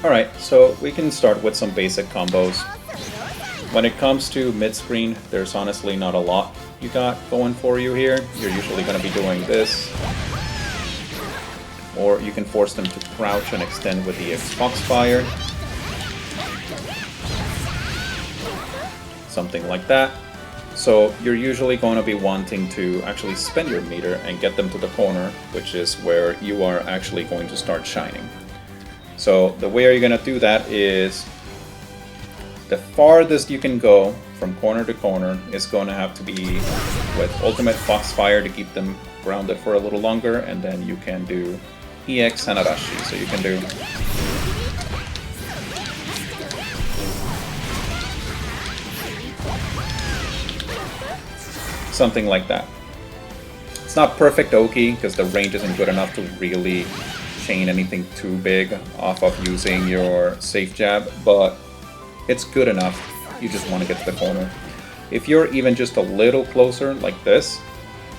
Alright, so we can start with some basic combos. When it comes to mid-screen, there's honestly not a lot you got going for you here. You're usually going to be doing this. Or you can force them to crouch and extend with the Foxfire. Something like that. So you're usually going to be wanting to actually spend your meter and get them to the corner, which is where you are actually going to start shining. So the way you're going to do that is the farthest you can go from corner to corner is going to have to be with Ultimate Foxfire to keep them grounded for a little longer, and then you can do EX Hanarashi. So you can do something like that. It's not perfect Oki because the range isn't good enough to really chain anything too big off of using your safe jab, but it's good enough. You just want to get to the corner. If you're even just a little closer like this,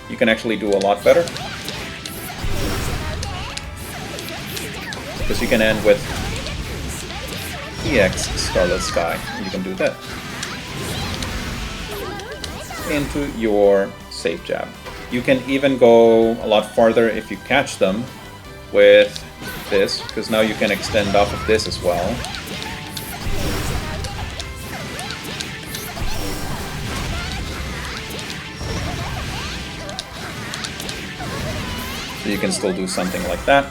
you can actually do a lot better. Because you can end with EX Scarlet Sky, and you can do that into your safe jab. You can even go a lot farther if you catch them with this, because now you can extend off of this as well. So you can still do something like that.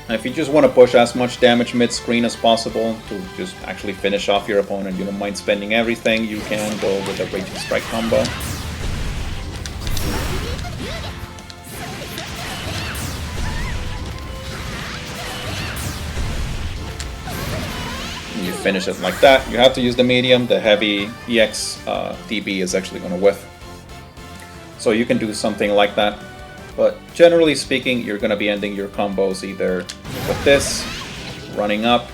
And if you just want to push as much damage mid-screen as possible to just actually finish off your opponent, you don't mind spending everything, you can go with a Raging Strike combo. And you finish it like that. You have to use the medium, the heavy EX DB is actually going to whiff. So you can do something like that. But generally speaking, you're going to be ending your combos either with this, running up,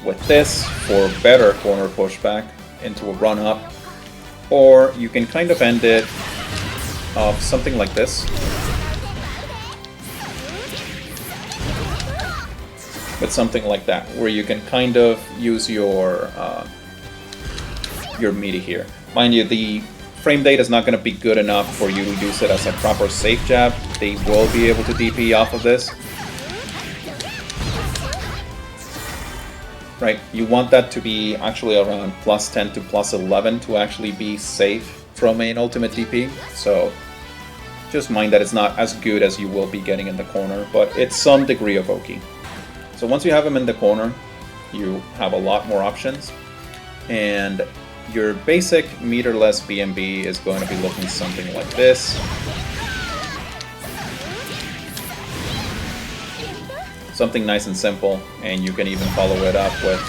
with this for better corner pushback into a run up, or you can kind of end it off something like this. With something like that, where you can kind of use your meaty here. Mind you, the frame data is not going to be good enough for you to use it as a proper safe jab. They will be able to DP off of this. Right, you want that to be actually around +10 to +11 to actually be safe from an ultimate DP. So just mind that it's not as good as you will be getting in the corner, but it's some degree of Oki. So once you have him in the corner, you have a lot more options. And your basic meterless BnB is going to be looking something like this. Something nice and simple, and you can even follow it up with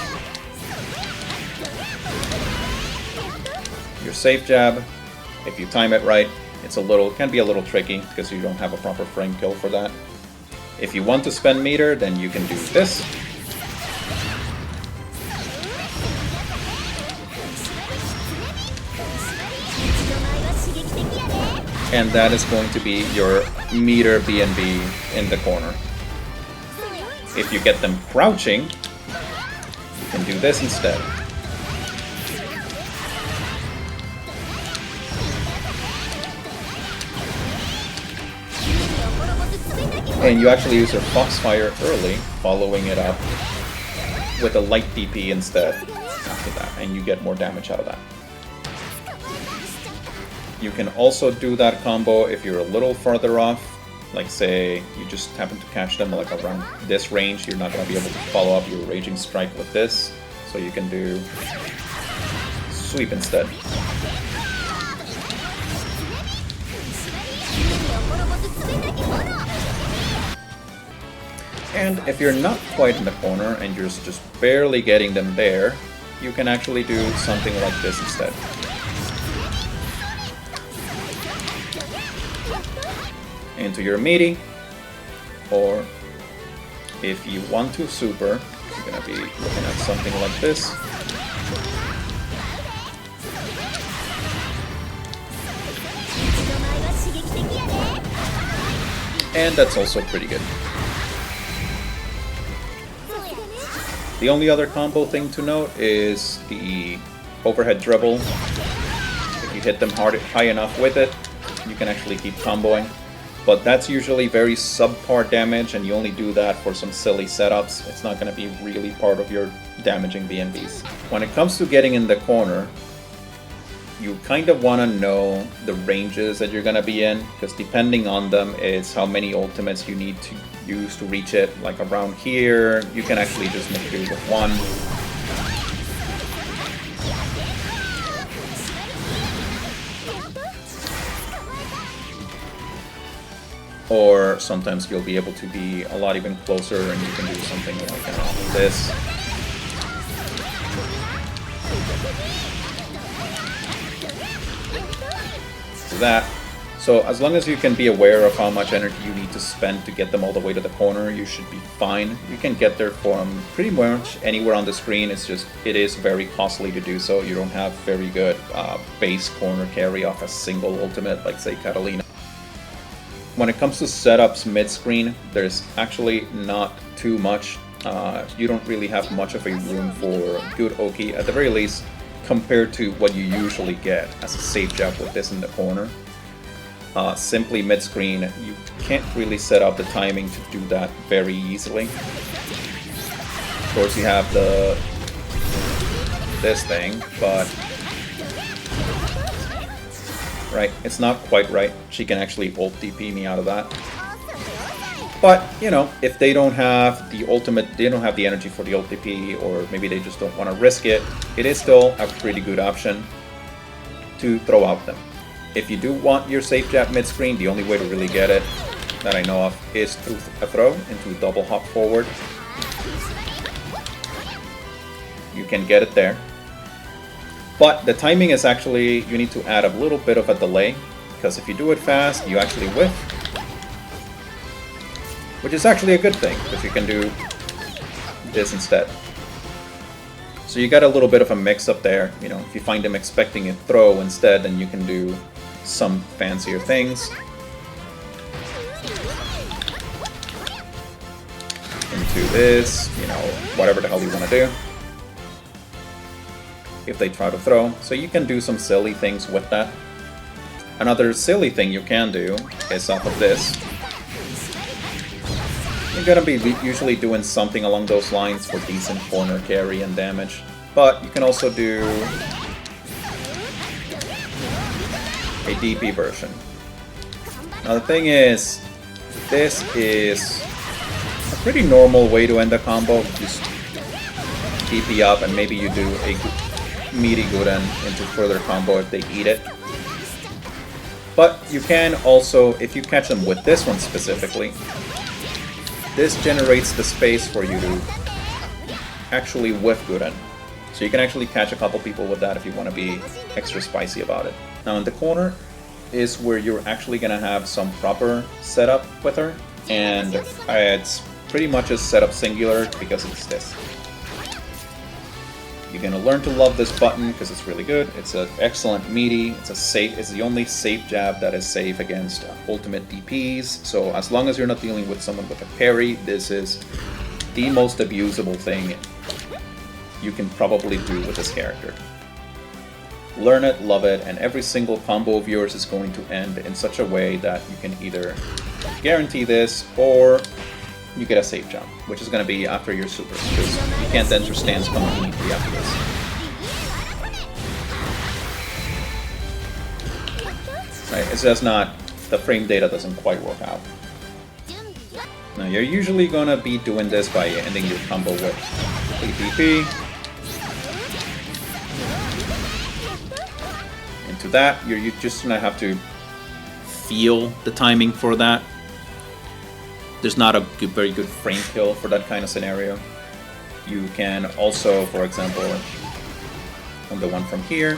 your safe jab. If you time it right, it can be a little tricky because you don't have a proper frame kill for that. If you want to spend meter, then you can do this. And that is going to be your meter BnB in the corner. If you get them crouching, you can do this instead. And you actually use your Foxfire early, following it up with a light DP instead after that, and you get more damage out of that. You can also do that combo if you're a little further off, like say you just happen to catch them like around this range, you're not going to be able to follow up your Raging Strike with this, so you can do Sweep instead. And if you're not quite in the corner and you're just barely getting them there, you can actually do something like this instead. Into your meaty, or if you want to super, you're going to be looking at something like this. And that's also pretty good. The only other combo thing to note is the overhead dribble. If you hit them high enough with it, you can actually keep comboing. But that's usually very subpar damage, and you only do that for some silly setups. It's not going to be really part of your damaging BnBs. When it comes to getting in the corner, you kind of want to know the ranges that you're going to be in, because depending on them, it's how many ultimates you need to use to reach it. Like around here, you can actually just make do with one. Or sometimes you'll be able to be a lot even closer and you can do something like this. So that. So as long as you can be aware of how much energy you need to spend to get them all the way to the corner, you should be fine. You can get there from pretty much anywhere on the screen. It's just, it is very costly to do so. You don't have very good base corner carry off a single ultimate, like say Catalina. When it comes to setups mid-screen, there's actually not too much. You don't really have much of a room for good Oki, at the very least, compared to what you usually get as a safe jab with this in the corner. Simply mid-screen, you can't really set up the timing to do that very easily. Of course, you have this thing, but right, it's not quite right. She can actually ult DP me out of that. But, you know, if they don't have the ultimate, they don't have the energy for the ult DP, or maybe they just don't want to risk it, it is still a pretty good option to throw out them. If you do want your safe jab mid-screen, the only way to really get it, that I know of, is through a throw into double hop forward. You can get it there. But the timing is actually, you need to add a little bit of a delay, because if you do it fast, you actually whiff. Which is actually a good thing, because you can do this instead. So you got a little bit of a mix up there. You know, if you find them expecting a throw instead, then you can do some fancier things. Into this, you know, whatever the hell you want to do. If they try to throw. So you can do some silly things with that. Another silly thing you can do is off of this. You're gonna be usually doing something along those lines for decent corner carry and damage. But you can also do a DP version. Now the thing is, this is a pretty normal way to end a combo. Just DP up and maybe you do a meaty Guden into further combo if they eat it. But you can also, if you catch them with this one specifically, this generates the space for you to actually whiff Guden. So you can actually catch a couple people with that if you want to be extra spicy about it. Now in the corner is where you're actually going to have some proper setup with her, and it's pretty much a setup singular because it's this. You're gonna learn to love this button because it's really good. It's an excellent meaty. It's the only safe jab that is safe against ultimate DPs. So as long as you're not dealing with someone with a parry, this is the most abusable thing you can probably do with this character. Learn it, love it, and every single combo of yours is going to end in such a way that you can either guarantee this or you get a safe jump, which is going to be after your super, because you can't enter stance coming immediately after this. Right, it's just not, the frame data doesn't quite work out. Now you're usually going to be doing this by ending your combo with ADP. Into that, you're just going to have to feel the timing for that. There's not a very good frame kill for that kind of scenario. You can also, for example, on the one from here,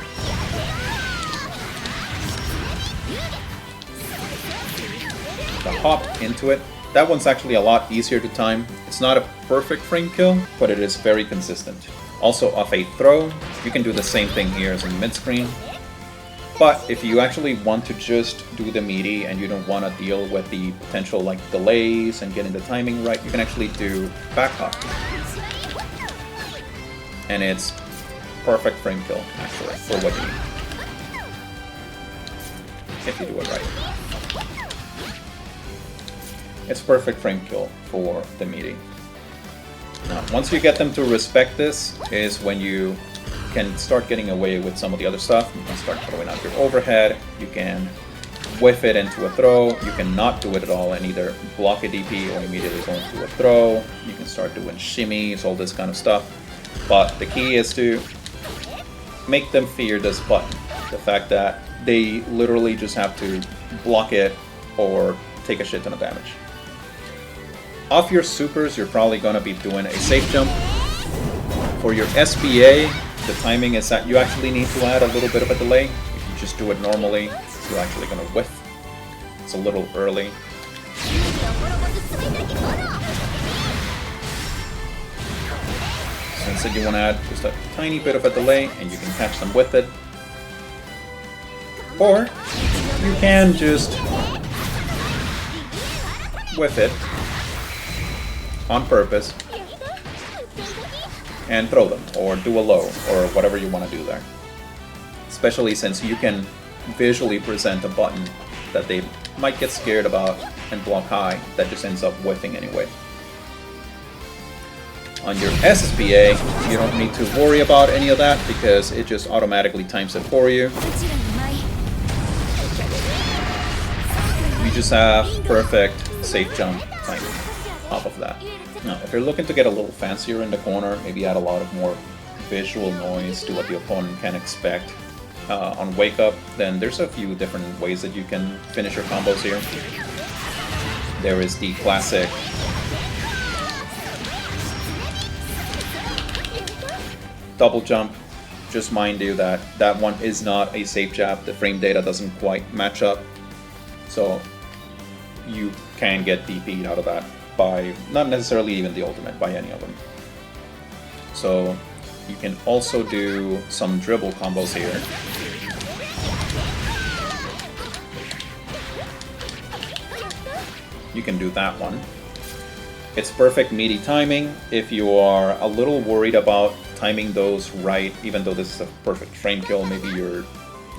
the hop into it. That one's actually a lot easier to time. It's not a perfect frame kill, but it is very consistent. Also, off a throw, you can do the same thing here as in mid-screen. But if you actually want to just do the meaty and you don't want to deal with the potential like delays and getting the timing right, you can actually do back hop. and it's perfect frame kill, actually, for what you need. If you do it right. It's perfect frame kill for the meaty. Now, once you get them to respect this, is when you can start getting away with some of the other stuff. You can start throwing out your overhead, you can whiff it into a throw, you can not do it at all and either block a DP or immediately go into a throw. You can start doing shimmies, all this kind of stuff. But the key is to make them fear this button. The fact that they literally just have to block it or take a shit ton of damage. Off your supers, you're probably going to be doing a safe jump. For your SBA, the timing is that you actually need to add a little bit of a delay. If you just do it normally, you're actually going to whiff. It's a little early. So instead you want to add just a tiny bit of a delay and you can catch them with it. Or you can just whiff it on purpose and throw them, or do a low, or whatever you want to do there. Especially since you can visually present a button that they might get scared about and block high that just ends up whiffing anyway. On your SSBA, you don't need to worry about any of that because it just automatically times it for you. You just have perfect safe jump timing off of that. Now, if you're looking to get a little fancier in the corner, maybe add a lot of more visual noise to what the opponent can expect on Wake Up, then there's a few different ways that you can finish your combos here. There is the classic double jump. Just mind you that that one is not a safe jab. The frame data doesn't quite match up. So you can get DP'd out of that by not necessarily even the ultimate, by any of them. So you can also do some dribble combos here. You can do that one. It's perfect meaty timing. If you are a little worried about timing those right, even though this is a perfect frame kill, maybe you're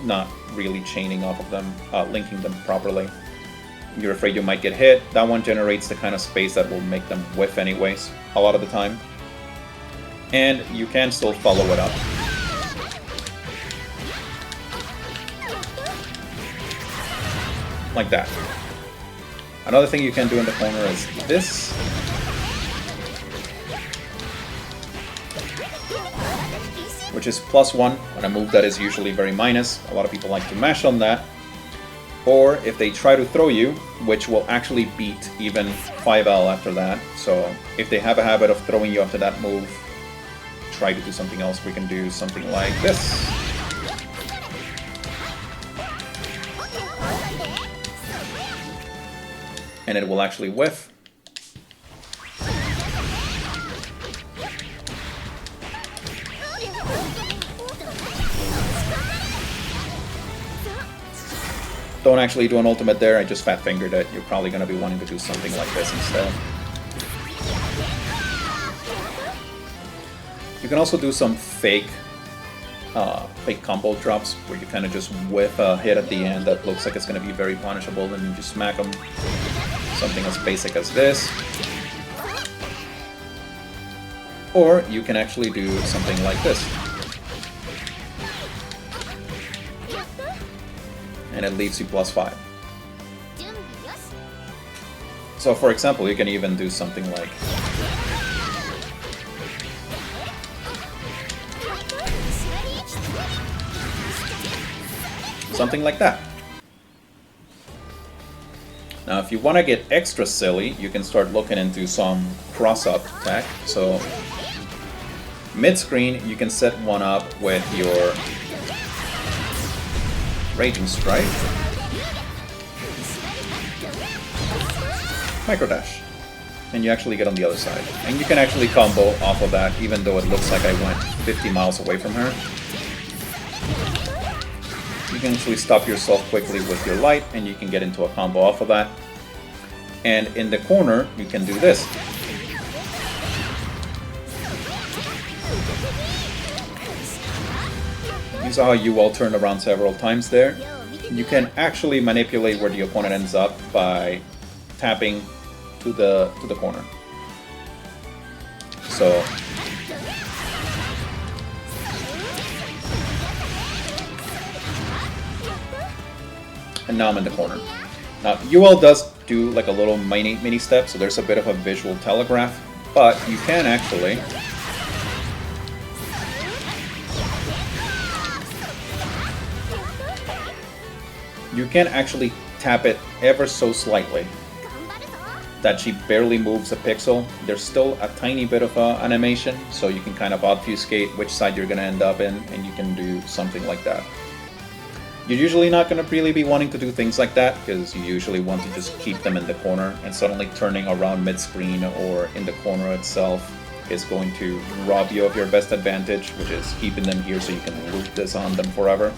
not really chaining off of them, linking them properly. You're afraid you might get hit. That one generates the kind of space that will make them whiff anyways, a lot of the time. And you can still follow it up. Like that. Another thing you can do in the corner is this. Which is +1 on a move that is usually very minus. A lot of people like to mash on that. Or if they try to throw you, which will actually beat even 5L after that. So if they have a habit of throwing you after that move, try to do something else. We can do something like this. And it will actually whiff. Don't actually do an ultimate there, I just fat fingered it. You're probably going to be wanting to do something like this instead. You can also do some fake combo drops where you kind of just whiff a hit at the end that looks like it's going to be very punishable, and you just smack them. Something as basic as this. Or you can actually do something like this. And it leaves you +5. So for example, you can even do something like that. Now if you want to get extra silly, you can start looking into some cross-up tech. So mid-screen, you can set one up with your Raging Strike, Micro Dash, and you actually get on the other side. And you can actually combo off of that, even though it looks like I went 50 miles away from her. You can actually stop yourself quickly with your light, and you can get into a combo off of that. And in the corner, you can do this. You saw how Yuel turned around several times there. You can actually manipulate where the opponent ends up by tapping to the corner. So and now I'm in the corner. Now Yuel does do like a little mini step, so there's a bit of a visual telegraph, but you can actually tap it ever so slightly, that she barely moves a pixel. There's still a tiny bit of animation, so you can kind of obfuscate which side you're going to end up in, and you can do something like that. You're usually not going to really be wanting to do things like that, because you usually want to just keep them in the corner, and suddenly turning around mid-screen or in the corner itself is going to rob you of your best advantage, which is keeping them here so you can loop this on them forever.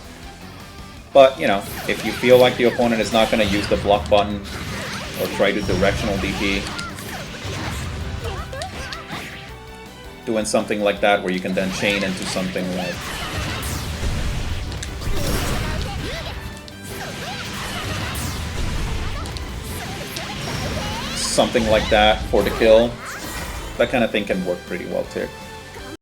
But, you know, if you feel like the opponent is not going to use the block button or try to directional DP, doing something like that where you can then chain into something like that for the kill, that kind of thing can work pretty well too.